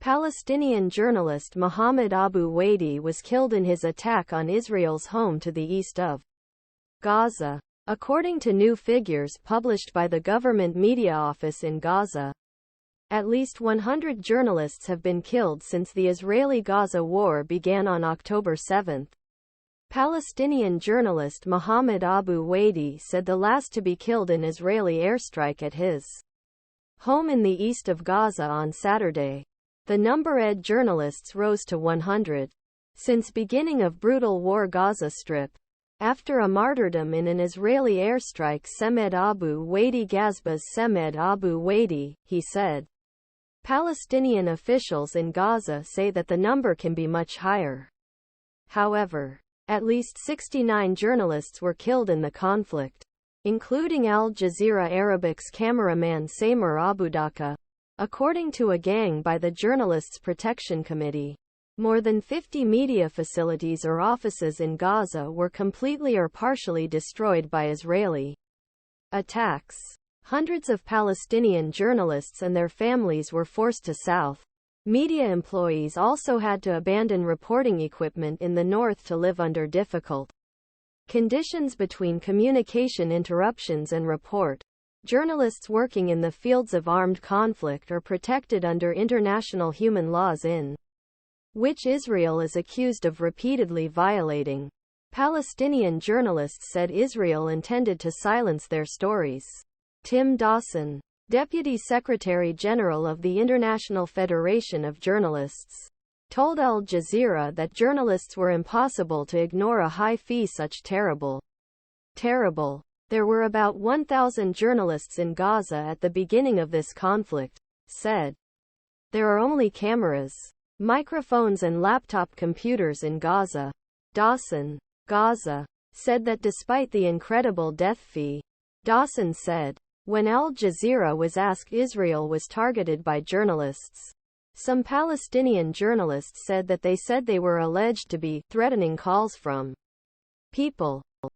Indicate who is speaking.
Speaker 1: Palestinian journalist Mohammed Abu Waidi was killed in his attack on Israel's home to the east of Gaza. According to new figures published by the government media office in Gaza, at least 100 journalists have been killed since the Israeli-Gaza war began on October 7. Palestinian journalist Mohammed Abu Waidi said the last to be killed in Israeli airstrike at his home in the east of Gaza on Saturday. The number of journalists rose to 100 since beginning of brutal war Gaza Strip. After a martyrdom in an Israeli airstrike, Semed Abu Waidi Gazbaz Semed Abu Waidi, he said. Palestinian officials in Gaza say that the number can be much higher. However, at least 69 journalists were killed in the conflict, including Al Jazeera Arabic's cameraman Samer Abudaka, according to a gang by the Journalists Protection Committee. More than 50 media facilities or offices in Gaza were completely or partially destroyed by Israeli attacks. Hundreds of Palestinian journalists and their families were forced to South. Media employees also had to abandon reporting equipment in the north to live under difficult conditions between communication interruptions and report. Journalists working in the fields of armed conflict are protected under international human laws in which Israel is accused of repeatedly violating. Palestinian journalists said Israel intended to silence their stories. Tim Dawson, Deputy Secretary General of the International Federation of Journalists, told Al Jazeera that journalists were impossible to ignore a high fee such terrible. There were about 1,000 journalists in Gaza at the beginning of this conflict, said. There are only cameras, microphones and laptop computers in Gaza. Dawson, Gaza, said that despite the incredible death fee, Dawson said, when Al Jazeera was asked Israel was targeted by journalists. Some Palestinian journalists said that they were alleged to be threatening calls from people